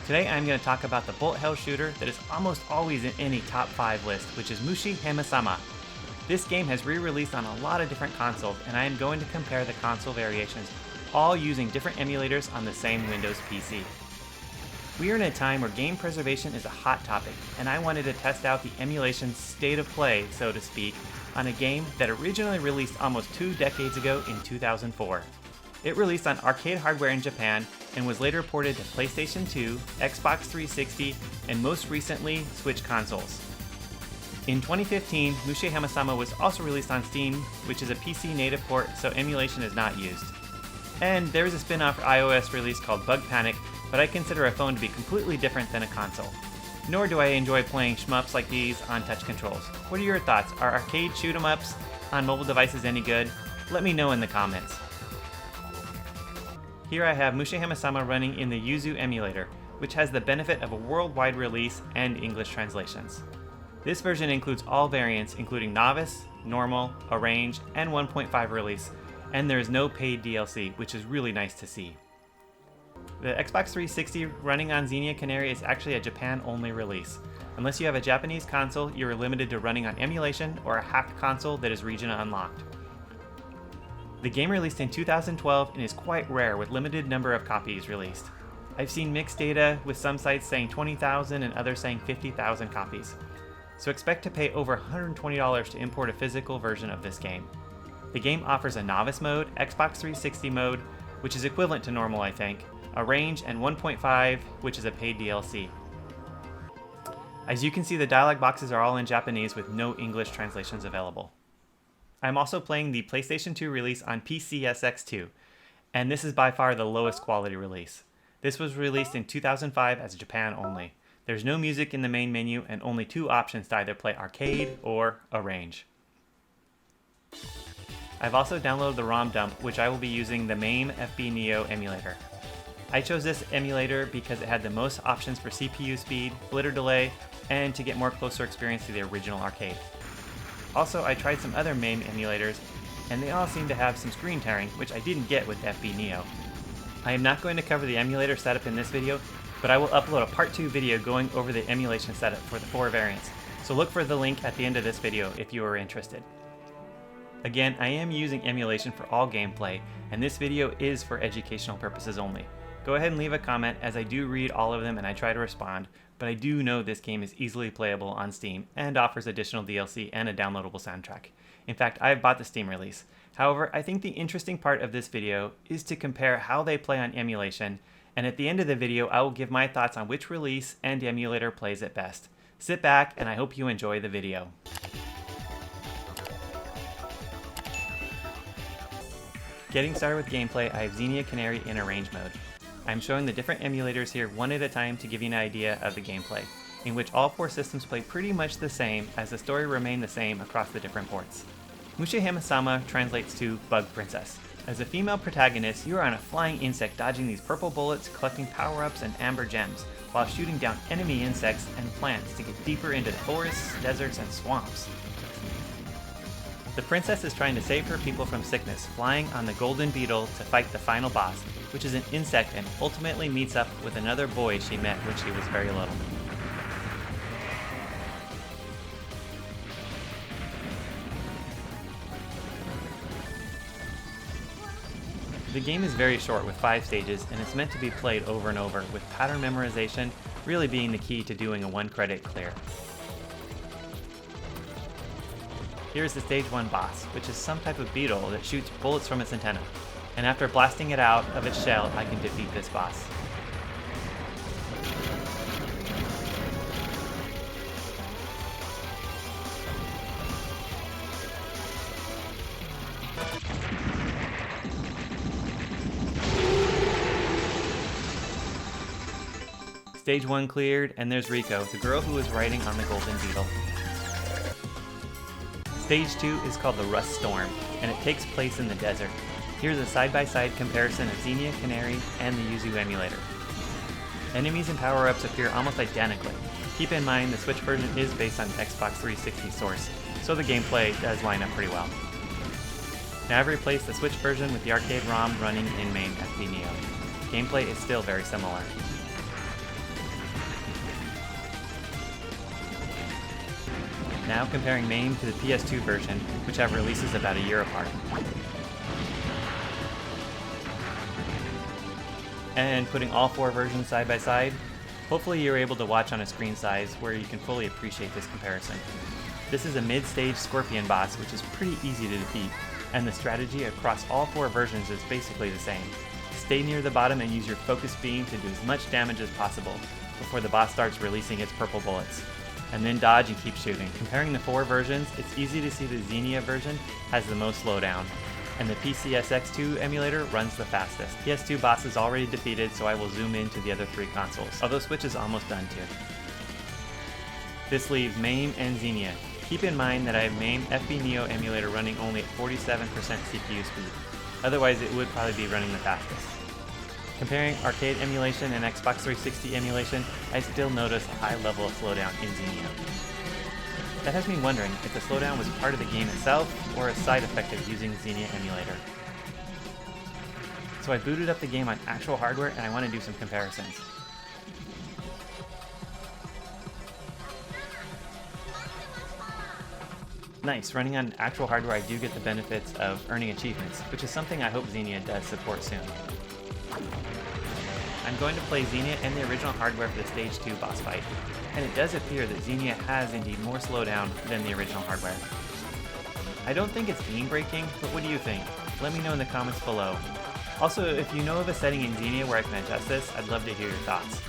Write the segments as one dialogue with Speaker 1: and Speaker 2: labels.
Speaker 1: Today I'm going to talk about the bullet hell shooter that is almost always in any top 5 list, which is Mushihimesama. This game has re-released on a lot of different consoles, and I am going to compare the console variations, all using different emulators on the same Windows PC. We are in a time where game preservation is a hot topic, and I wanted to test out the emulation state of play, so to speak, on a game that originally released almost 2 decades ago in 2004. It released on arcade hardware in Japan and was later ported to PlayStation 2, Xbox 360, and most recently, Switch consoles. In 2015, Mushihimesama was also released on Steam, which is a PC native port, so emulation is not used. And there is a spin-off iOS release called Bug Panic, but I consider a phone to be completely different than a console. Nor do I enjoy playing shmups like these on touch controls. What are your thoughts? Are arcade shoot-em-ups on mobile devices any good? Let me know in the comments. Here I have Mushihimesama running in the Yuzu emulator, which has the benefit of a worldwide release and English translations. This version includes all variants, including Novice, Normal, Arrange, and 1.5 release, and there is no paid DLC, which is really nice to see. The Xbox 360 running on Xenia Canary is actually a Japan-only release. Unless you have a Japanese console, you are limited to running on emulation or a hacked console that is region unlocked. The game released in 2012 and is quite rare, with limited number of copies released. I've seen mixed data, with some sites saying 20,000 and others saying 50,000 copies. So expect to pay over $120 to import a physical version of this game. The game offers a Novice mode, Xbox 360 mode, which is equivalent to Normal I think, Arrange, and 1.5, which is a paid DLC. As you can see, the dialog boxes are all in Japanese with no English translations available. I'm also playing the PlayStation 2 release on PCSX2, and this is by far the lowest quality release. This was released in 2005 as Japan only. There's no music in the main menu and only 2 options to either play arcade or arrange. I've also downloaded the ROM dump, which I will be using the FinalBurn Neo emulator. I chose this emulator because it had the most options for CPU speed, blitter delay, and to get more closer experience to the original arcade. Also, I tried some other MAME emulators, and they all seem to have some screen tearing, which I didn't get with FinalBurn Neo. I am not going to cover the emulator setup in this video, but I will upload a part 2 video going over the emulation setup for the 4 variants, so look for the link at the end of this video if you are interested. Again, I am using emulation for all gameplay, and this video is for educational purposes only. Go ahead and leave a comment, as I do read all of them and I try to respond, but I do know this game is easily playable on Steam and offers additional DLC and a downloadable soundtrack. In fact, I have bought the Steam release. However, I think the interesting part of this video is to compare how they play on emulation, and at the end of the video I will give my thoughts on which release and emulator plays it best. Sit back and I hope you enjoy the video. Getting started with gameplay, I have Xenia Canary in Arrange mode. I'm showing the different emulators here one at a time to give you an idea of the gameplay, in which all 4 systems play pretty much the same, as the story remained the same across the different ports. Mushihimesama translates to Bug Princess. As a female protagonist, you are on a flying insect dodging these purple bullets, collecting power-ups and amber gems, while shooting down enemy insects and plants to get deeper into forests, deserts, and swamps. The princess is trying to save her people from sickness, flying on the golden beetle to fight the final boss, which is an insect, and ultimately meets up with another boy she met when she was very little. The game is very short with 5 stages, and it's meant to be played over and over, with pattern memorization really being the key to doing a 1-credit clear. Here is the stage 1 boss, which is some type of beetle that shoots bullets from its antenna, and after blasting it out of its shell, I can defeat this boss. Stage 1 cleared, and there's Rico, the girl who is riding on the golden beetle. Stage 2 is called the Rust Storm, and it takes place in the desert. Here's a side-by-side comparison of Xenia Canary and the Yuzu emulator. Enemies and power-ups appear almost identically. Keep in mind the Switch version is based on the Xbox 360 source, so the gameplay does line up pretty well. Now I've replaced the Switch version with the arcade ROM running in main FinalBurn Neo. Gameplay is still very similar. Now comparing MAME to the PS2 version, which have releases about a year apart. And putting all 4 versions side by side, hopefully you're able to watch on a screen size where you can fully appreciate this comparison. This is a mid-stage scorpion boss which is pretty easy to defeat, and the strategy across all 4 versions is basically the same. Stay near the bottom and use your focus beam to do as much damage as possible before the boss starts releasing its purple bullets. And then dodge and keep shooting. Comparing the 4 versions, it's easy to see the Xenia version has the most slowdown, and the PCSX2 emulator runs the fastest. PS2 boss is already defeated, so I will zoom into the other 3 consoles, although Switch is almost done too. This leaves MAME and Xenia. Keep in mind that I have MAME FB Neo emulator running only at 47% CPU speed, otherwise it would probably be running the fastest. Comparing arcade emulation and Xbox 360 emulation, I still notice a high level of slowdown in Xenia. That has me wondering if the slowdown was part of the game itself or a side effect of using Xenia emulator. So I booted up the game on actual hardware and I want to do some comparisons. Nice, running on actual hardware I do get the benefits of earning achievements, which is something I hope Xenia does support soon. I'm going to play Xenia and the original hardware for the Stage 2 boss fight, and it does appear that Xenia has indeed more slowdown than the original hardware. I don't think it's game-breaking, but what do you think? Let me know in the comments below. Also, if you know of a setting in Xenia where I can adjust this, I'd love to hear your thoughts.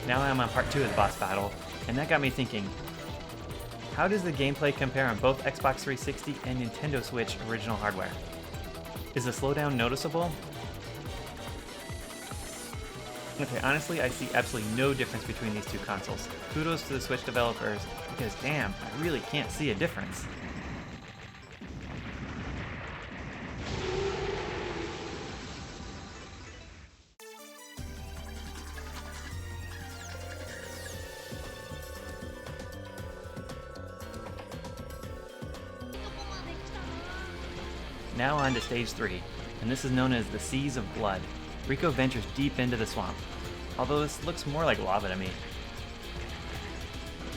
Speaker 1: Now I'm on part 2 of the boss battle, and that got me thinking, how does the gameplay compare on both Xbox 360 and Nintendo Switch original hardware? Is the slowdown noticeable? Okay, honestly, I see absolutely no difference between these 2 consoles. Kudos to the Switch developers, because damn, I really can't see a difference. Now on to Stage 3, and this is known as the Seas of Blood. Rico ventures deep into the swamp, although this looks more like lava to me.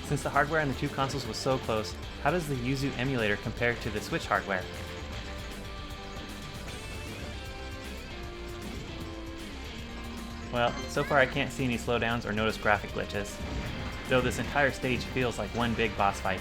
Speaker 1: Since the hardware on the 2 consoles was so close, how does the Yuzu emulator compare to the Switch hardware? Well, so far I can't see any slowdowns or notice graphic glitches, though this entire stage feels like one big boss fight.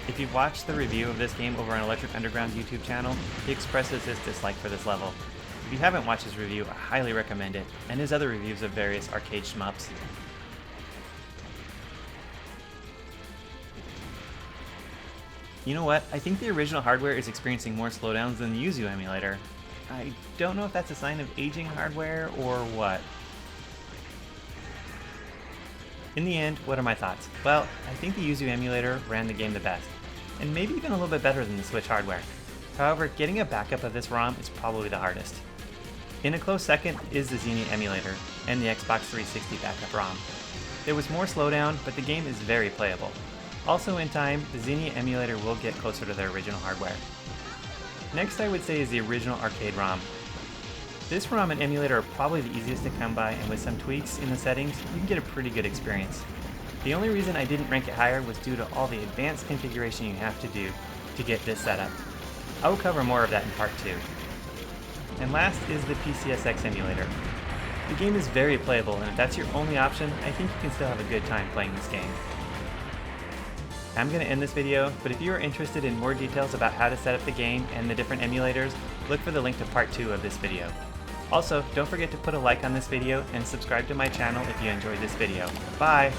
Speaker 1: If you've watched the review of this game over on Electric Underground's YouTube channel, he expresses his dislike for this level. If you haven't watched his review, I highly recommend it, and his other reviews of various arcade shmups. You know what? I think the original hardware is experiencing more slowdowns than the Yuzu emulator. I don't know if that's a sign of aging hardware or what. In the end, what are my thoughts? Well, I think the Yuzu emulator ran the game the best, and maybe even a little bit better than the Switch hardware. However, getting a backup of this ROM is probably the hardest. In a close second is the Xenia emulator and the Xbox 360 backup ROM. There was more slowdown, but the game is very playable. Also in time, the Xenia emulator will get closer to their original hardware. Next I would say is the original arcade ROM. This ROM and emulator are probably the easiest to come by, and with some tweaks in the settings, you can get a pretty good experience. The only reason I didn't rank it higher was due to all the advanced configuration you have to do to get this set up. I will cover more of that in part 2. And last is the PCSX emulator. The game is very playable, and if that's your only option, I think you can still have a good time playing this game. I'm going to end this video, but if you are interested in more details about how to set up the game and the different emulators, look for the link to part 2 of this video. Also, don't forget to put a like on this video and subscribe to my channel if you enjoyed this video. Bye!